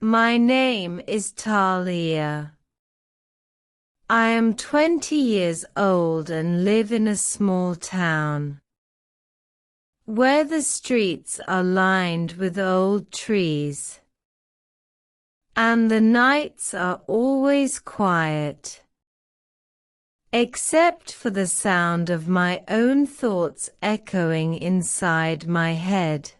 My name is Talia. I am 20 years old and live in a small town where the streets are lined with old trees, and the nights are always quiet, except for the sound of my own thoughts echoing inside my head.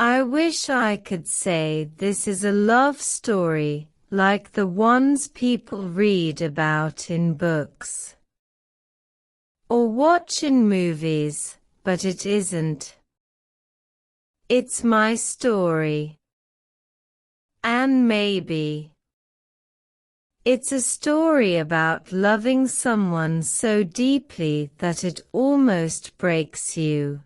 I wish I could say this is a love story like the ones people read about in books or watch in movies, but it isn't. It's my story. And maybe it's a story about loving someone so deeply that it almost breaks you,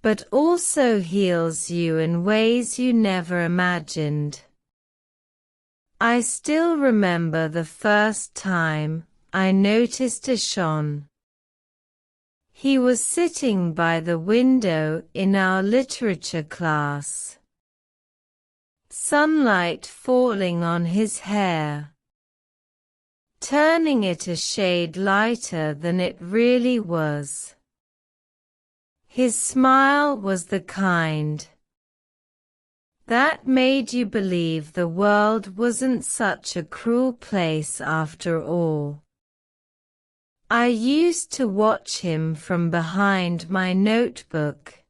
but also heals you in ways you never imagined. I still remember the first time I noticed Sean. He was sitting by the window in our literature class, sunlight falling on his hair, turning it a shade lighter than it really was. His smile was the kind that made you believe the world wasn't such a cruel place after all. I used to watch him from behind my notebook,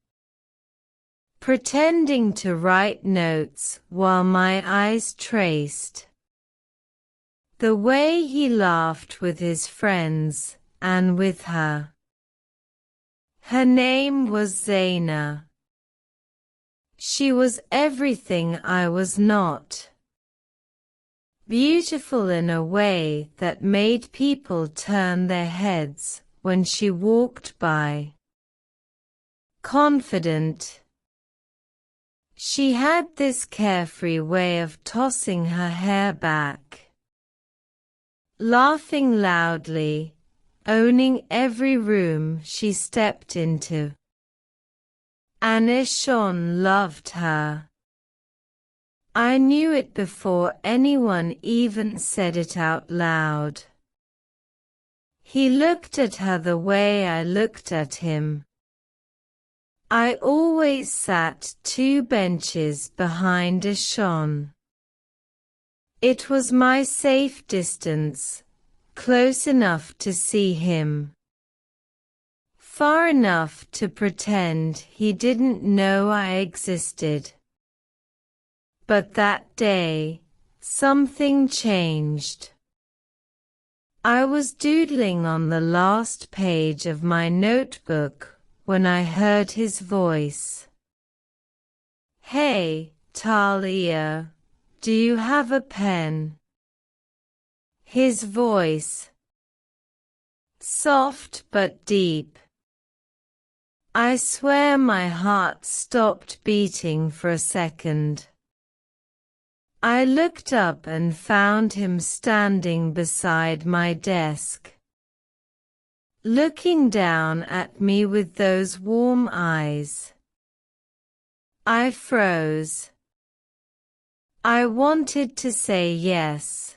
pretending to write notes while my eyes traced the way he laughed with his friends and with her. Her name was Zaina. She was everything I was not. Beautiful in a way that made people turn their heads when she walked by. Confident. She had this carefree way of tossing her hair back, laughing loudly, owning every room she stepped into. And Sean loved her. I knew it before anyone even said it out loud. He looked at her the way I looked at him. I always sat 2 benches behind Sean. It was my safe distance, close enough to see him, far enough to pretend he didn't know I existed. But that day, something changed. I was doodling on the last page of my notebook when I heard his voice. "Hey, Talia, do you have a pen?" His voice, soft but deep. I swear my heart stopped beating for a second. I looked up and found him standing beside my desk, looking down at me with those warm eyes. I froze. I wanted to say yes,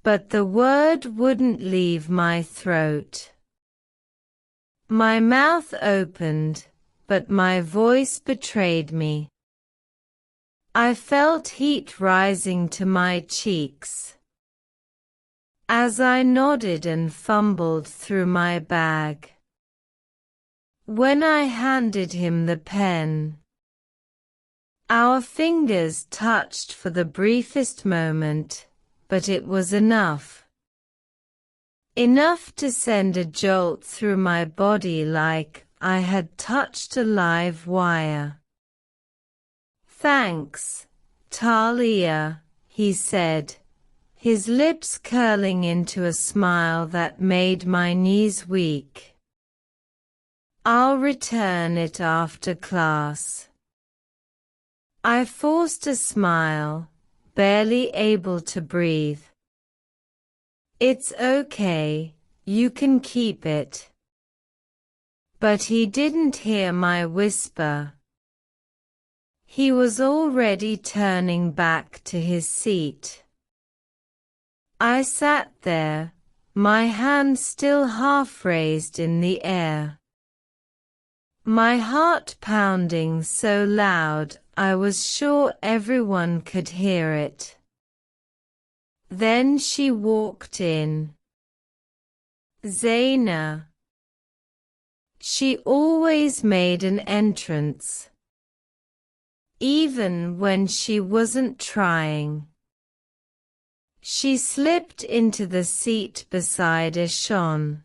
but the word wouldn't leave my throat. My mouth opened, but my voice betrayed me. I felt heat rising to my cheeks as I nodded and fumbled through my bag. When I handed him the pen, our fingers touched for the briefest moment, but it was enough. Enough to send a jolt through my body like I had touched a live wire. "Thanks, Talia," he said, his lips curling into a smile that made my knees weak. "I'll return it after class." I forced a smile, barely able to breathe. "It's okay, you can keep it." But he didn't hear my whisper. He was already turning back to his seat. I sat there, my hand still half raised in the air. My heart pounding so loud I was sure everyone could hear it. Then she walked in. Zaina. She always made an entrance, even when she wasn't trying. She slipped into the seat beside Ishan,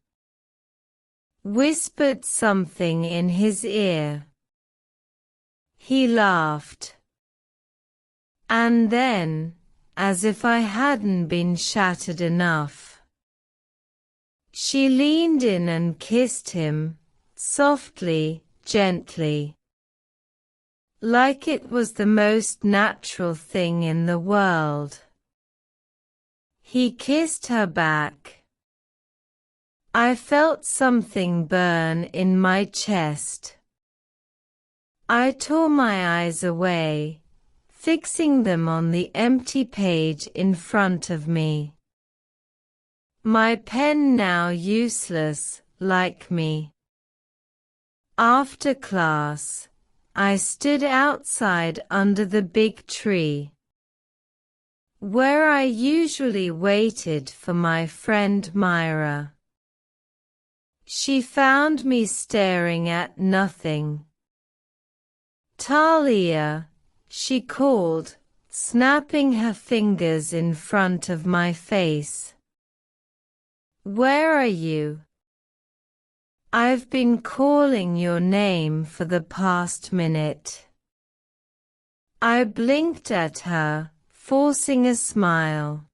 whispered something in his ear. He laughed. And then, as if I hadn't been shattered enough, she leaned in and kissed him, softly, gently, like it was the most natural thing in the world. He kissed her back. I felt something burn in my chest. I tore my eyes away, fixing them on the empty page in front of me. My pen now useless, like me. After class, I stood outside under the big tree, where I usually waited for my friend Myra. She found me staring at nothing. Talia, she called, snapping her fingers in front of my face. Where are you? I've been calling your name for the past minute. I blinked at her, forcing a smile.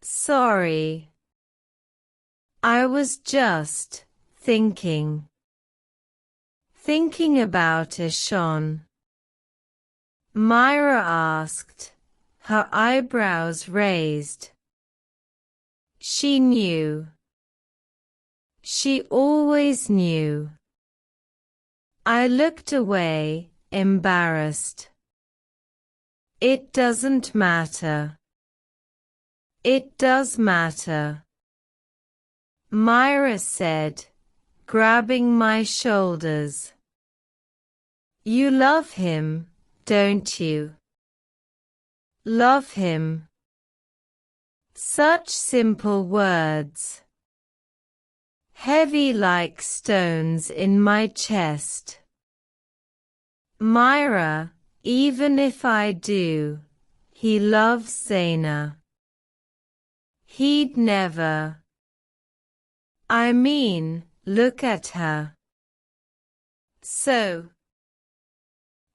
Sorry. I was just thinking about Ishan. Myra asked, her eyebrows raised. She knew. She always knew. I looked away, embarrassed. It doesn't matter. It does matter, Myra said, grabbing my shoulders. You love him, don't you? Love him. Such simple words. Heavy like stones in my chest. Myra, even if I do, he loves Zaina. He'd never. I mean, look at her. So,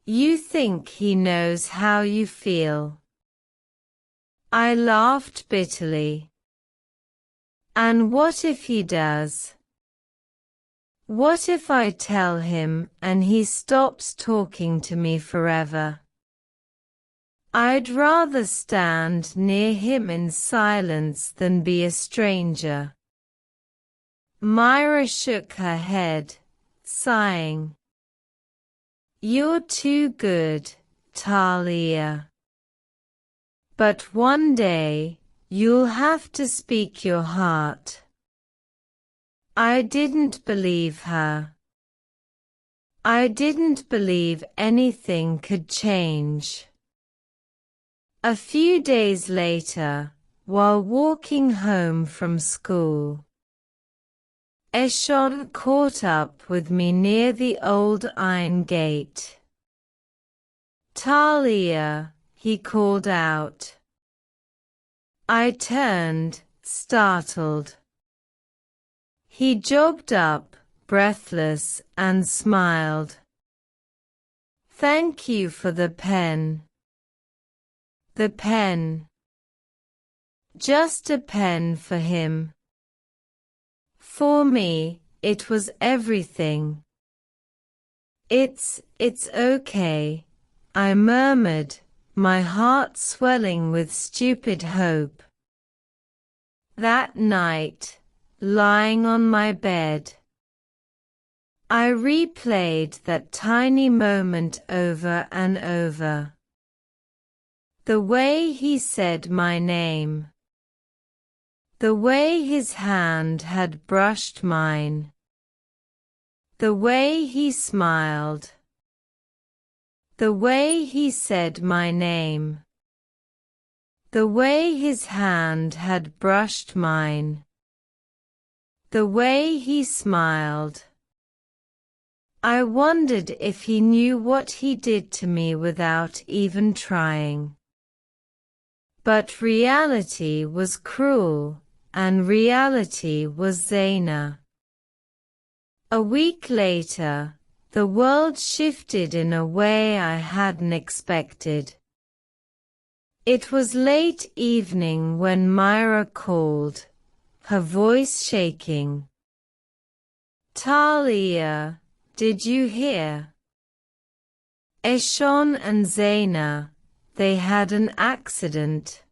you think he knows how you feel? I laughed bitterly. And what if he does? What if I tell him and he stops talking to me forever? I'd rather stand near him in silence than be a stranger. Myra shook her head, sighing. You're too good, Talia. But one day, you'll have to speak your heart. I didn't believe her. I didn't believe anything could change. A few days later, while walking home from school, Ishan caught up with me near the old iron gate. Talia, he called out. I turned, startled. He jogged up, breathless, and smiled. Thank you for the pen. The pen. Just a pen for him. For me, it was everything. It's okay, I murmured, my heart swelling with stupid hope. That night, lying on my bed, I replayed that tiny moment over and over. The way he said my name. The way his hand had brushed mine. The way he smiled. The way he said my name. The way his hand had brushed mine. The way he smiled. I wondered if he knew what he did to me without even trying. But reality was cruel, and reality was Zaina. A week later, the world shifted in a way I hadn't expected. It was late evening when Myra called, her voice shaking. "Talia, did you hear? Eshon and Zaina, they had an accident.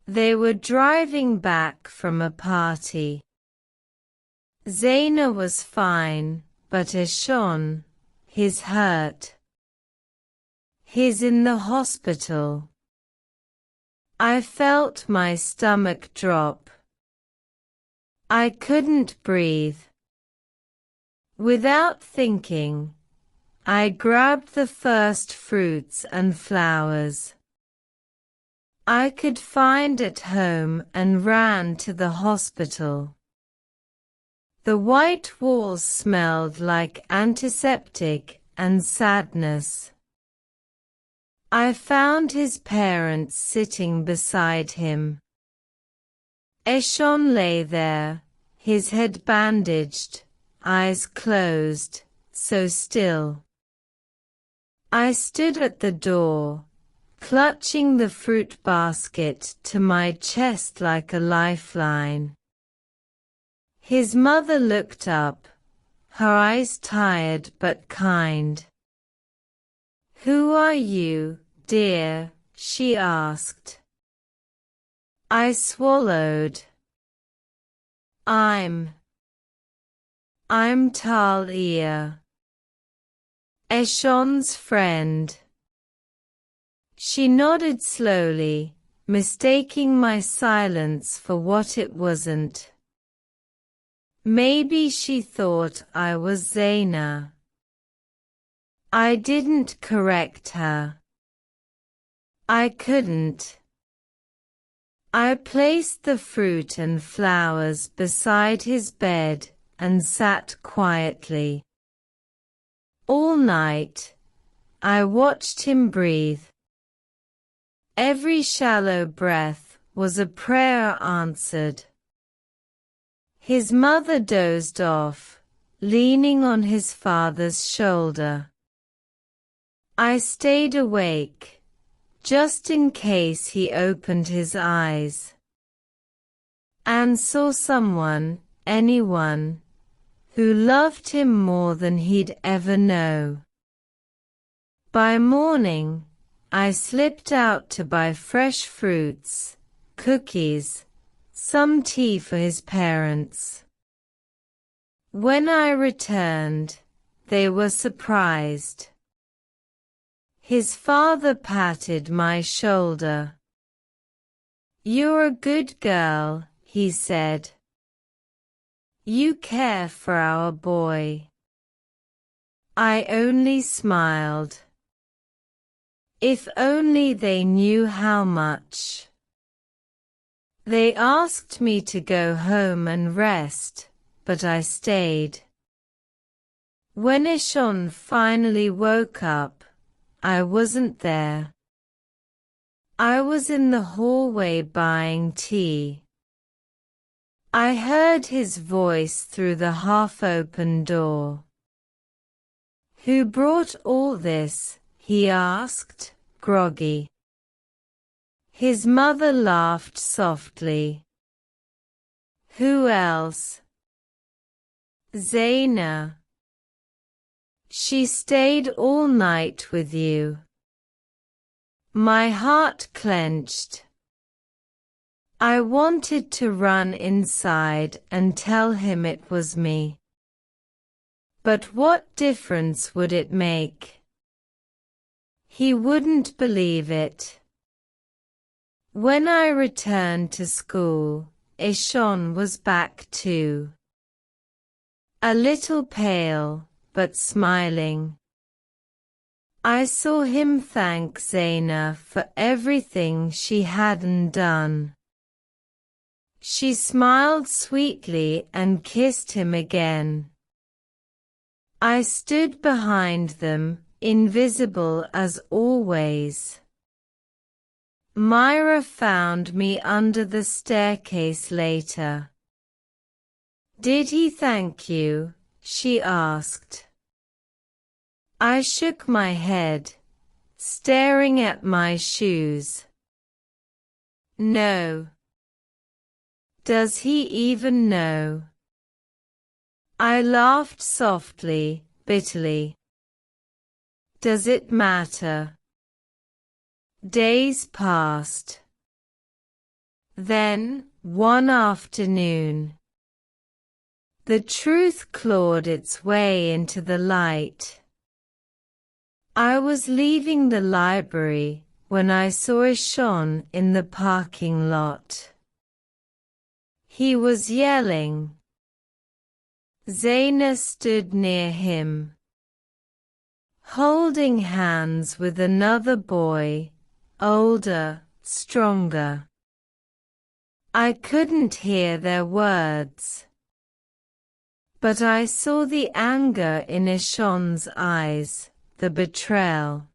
They were driving back from a party. Zaina was fine, but Eshon, he's hurt. He's in the hospital." I felt my stomach drop. I couldn't breathe. Without thinking, I grabbed the first fruits and flowers I could find at home and ran to the hospital. The white walls smelled like antiseptic and sadness. I found his parents sitting beside him. Eshon lay there, his head bandaged, eyes closed, so still. I stood at the door, clutching the fruit basket to my chest like a lifeline. His mother looked up, her eyes tired but kind. "Who are you, dear?" she asked. I swallowed. I'm Talia, Eshon's friend." She nodded slowly, mistaking my silence for what it wasn't. Maybe she thought I was Zaina. I didn't correct her. I couldn't. I placed the fruit and flowers beside his bed and sat quietly. All night, I watched him breathe. Every shallow breath was a prayer answered. His mother dozed off, leaning on his father's shoulder. I stayed awake, just in case he opened his eyes and saw someone, anyone, who loved him more than he'd ever know. By morning, I slipped out to buy fresh fruits, cookies, some tea for his parents. When I returned, they were surprised. His father patted my shoulder. "You're a good girl," he said. "You care for our boy." I only smiled. If only they knew how much. They asked me to go home and rest, but I stayed. When Eshon finally woke up, I wasn't there. I was in the hallway buying tea. I heard his voice through the half-open door. "Who brought all this?" he asked, groggy. His mother laughed softly. "Who else?" "Zaina. She stayed all night with you." My heart clenched. I wanted to run inside and tell him it was me. But what difference would it make? He wouldn't believe it. When I returned to school, Ishon was back too. A little pale, but smiling. I saw him thank Zaina for everything she hadn't done. She smiled sweetly and kissed him again. I stood behind them, invisible as always. Myra found me under the staircase later. "Did he thank you?" she asked. I shook my head, staring at my shoes. "No." "Does he even know?" I laughed softly, bitterly. "Does it matter?" Days passed. Then, one afternoon, the truth clawed its way into the light. I was leaving the library when I saw Ishon in the parking lot. He was yelling. Zaina stood near him, holding hands with another boy, older, stronger. I couldn't hear their words, but I saw the anger in Ishon's eyes, the betrayal.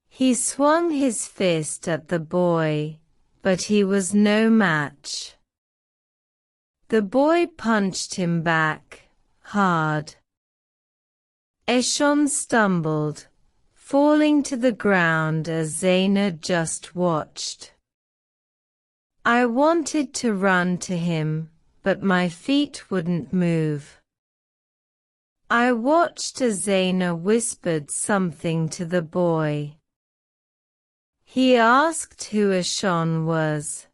He swung his fist at the boy, but he was no match. The boy punched him back, hard. Ishon stumbled, falling to the ground as Zaina just watched. I wanted to run to him, but my feet wouldn't move. I watched as Zaina whispered something to the boy. He asked who Ishon was.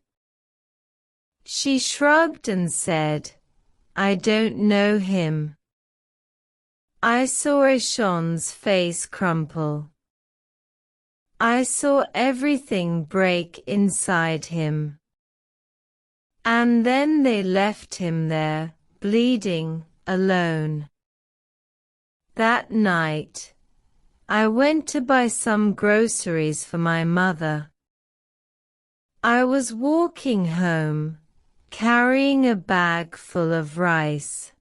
She shrugged and said, "I don't know him." I saw Ishon's face crumple. I saw everything break inside him. And then they left him there, bleeding, alone. That night, I went to buy some groceries for my mother. I was walking home, carrying a bag full of rice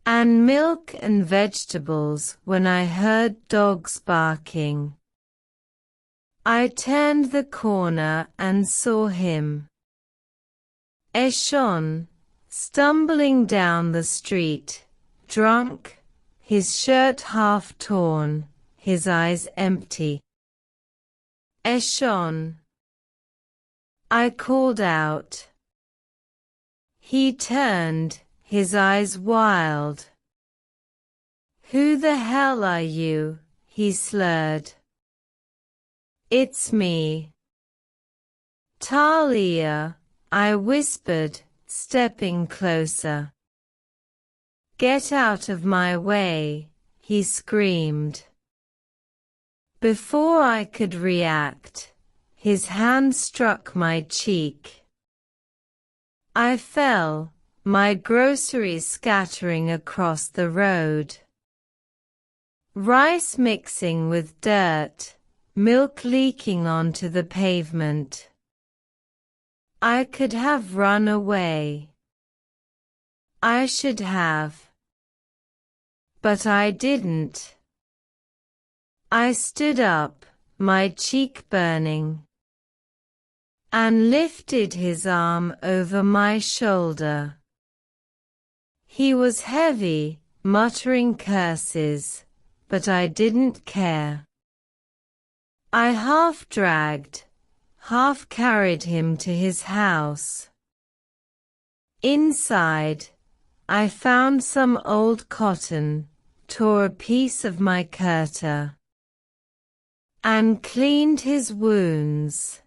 and milk and vegetables when I heard dogs barking. I turned the corner and saw him. Ishon, stumbling down the street, drunk, his shirt half torn, his eyes empty. "Ishon!" I called out. He turned, his eyes wild. "Who the hell are you?" he slurred. "It's me." "Talia," I whispered, stepping closer. "Get out of my way," he screamed. Before I could react, his hand struck my cheek. I fell, my groceries scattering across the road. Rice mixing with dirt, milk leaking onto the pavement. I could have run away. I should have. But I didn't. I stood up, my cheek burning, and lifted his arm over my shoulder. He was heavy, muttering curses, but I didn't care. I half dragged, half carried him to his house. Inside, I found some old cotton, tore a piece of my curtain, and cleaned his wounds.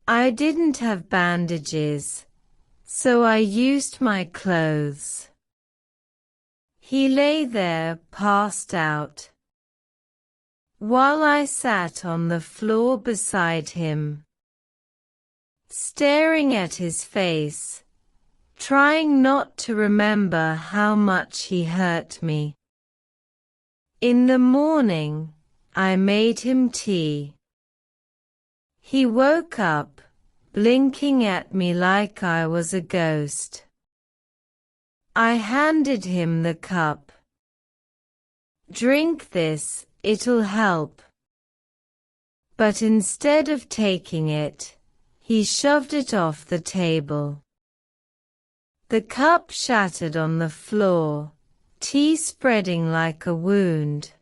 I didn't have bandages, so I used my clothes. He lay there passed out, while I sat on the floor beside him, staring at his face, trying not to remember how much he hurt me. In the morning, I made him tea. He woke up, blinking at me like I was a ghost. I handed him the cup. "Drink this, it'll help." But instead of taking it, he shoved it off the table. The cup shattered on the floor, tea spreading like a wound.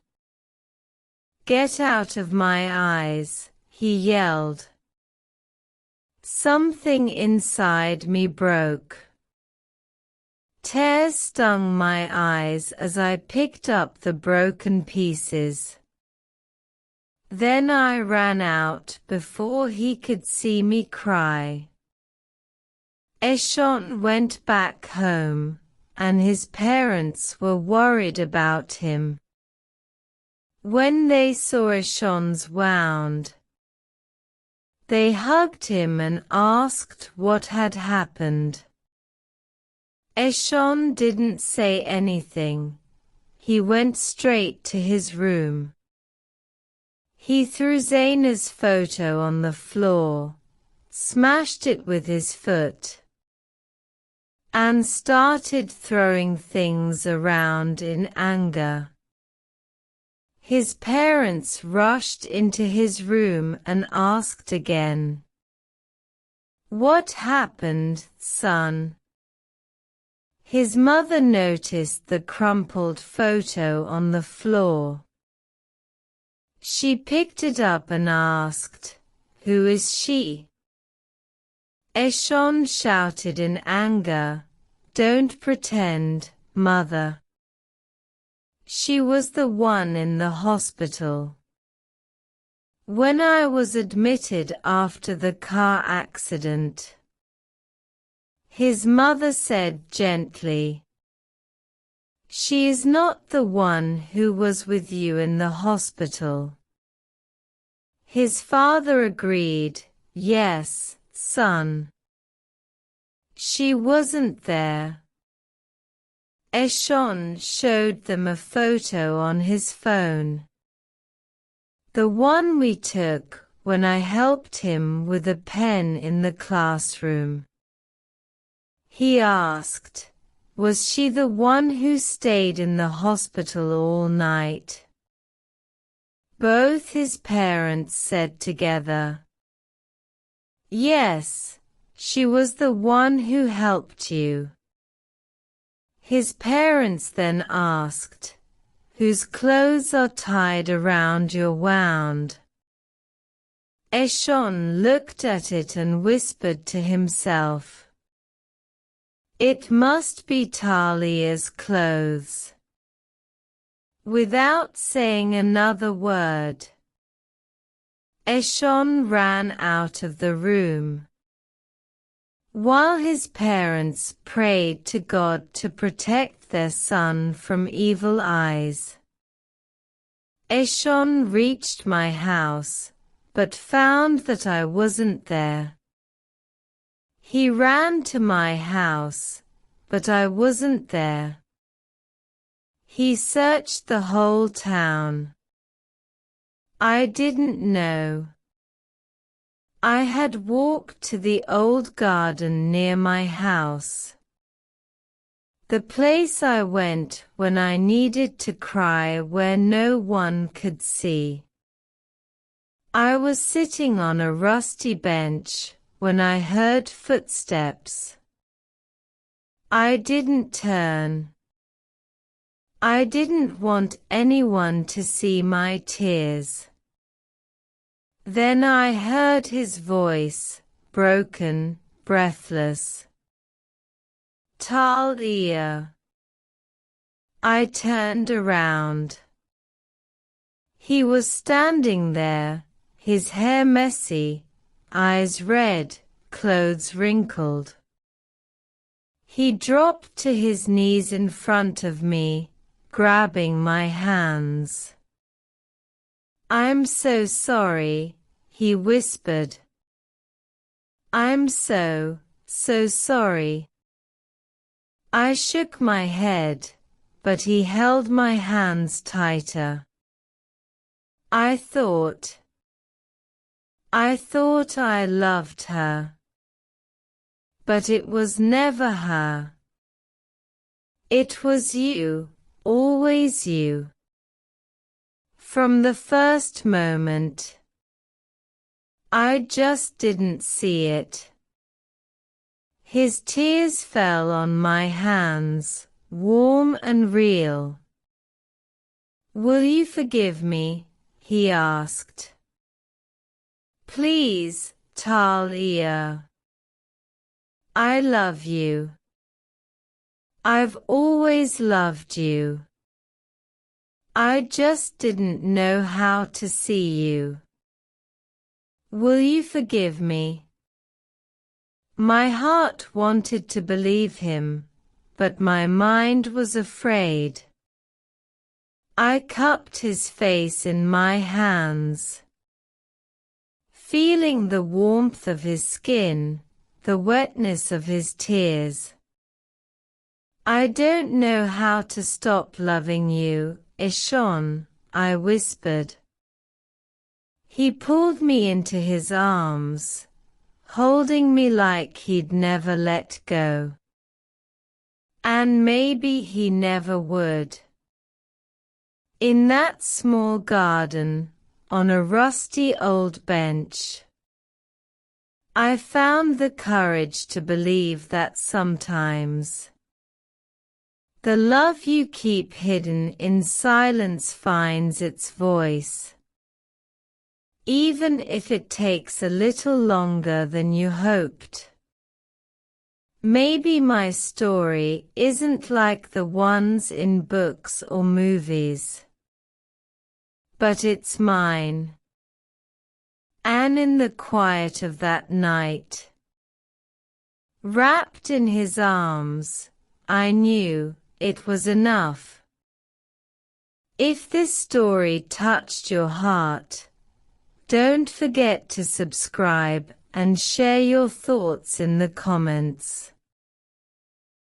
"Get out of my eyes," he yelled. Something inside me broke. Tears stung my eyes as I picked up the broken pieces. Then I ran out before he could see me cry. Eshon went back home, and his parents were worried about him. When they saw Eshon's wound, they hugged him and asked what had happened. Eshon didn't say anything. He went straight to his room. He threw Zaina's photo on the floor, smashed it with his foot, and started throwing things around in anger. His parents rushed into his room and asked again, "What happened, son?" His mother noticed the crumpled photo on the floor. She picked it up and asked, "Who is she?" Eshon shouted in anger, "Don't pretend, mother. She was the one in the hospital. When I was admitted after the car accident." His mother said gently, "She is not the one who was with you in the hospital." His father agreed, "Yes, son. She wasn't there." Eshon showed them a photo on his phone. "The one we took when I helped him with a pen in the classroom." He asked, "Was she the one who stayed in the hospital all night?" Both his parents said together, "Yes, she was the one who helped you." His parents then asked, "Whose clothes are tied around your wound?" Eshon looked at it and whispered to himself, "It must be Talia's clothes." Without saying another word, Eshon ran out of the room. While his parents prayed to God to protect their son from evil eyes, Eshon reached my house, but found that I wasn't there. He ran to my house, but I wasn't there. He searched the whole town. I didn't know. I had walked to the old garden near my house, the place I went when I needed to cry where no one could see. I was sitting on a rusty bench when I heard footsteps. I didn't turn. I didn't want anyone to see my tears. Then I heard his voice, broken, breathless. "Talia." I turned around. He was standing there, his hair messy, eyes red, clothes wrinkled. He dropped to his knees in front of me grabbing my hands. "I'm so sorry," he whispered. "I'm so sorry." I shook my head, but he held my hands tighter. I thought I loved her. But it was never her. It was you, always you. From the first moment. I just didn't see it. His tears fell on my hands, warm and real. "Will you forgive me?" he asked. "Please, Talia. I love you. I've always loved you. I just didn't know how to see you. Will you forgive me?" My heart wanted to believe him, but my mind was afraid. I cupped his face in my hands, feeling the warmth of his skin, the wetness of his tears. "I don't know how to stop loving you, Ishon," I whispered. He pulled me into his arms, holding me like he'd never let go. And maybe he never would. In that small garden, on a rusty old bench, I found the courage to believe that sometimes the love you keep hidden in silence finds its voice, even if it takes a little longer than you hoped. Maybe my story isn't like the ones in books or movies, but it's mine. And in the quiet of that night, wrapped in his arms, I knew it was enough. If this story touched your heart, don't forget to subscribe and share your thoughts in the comments.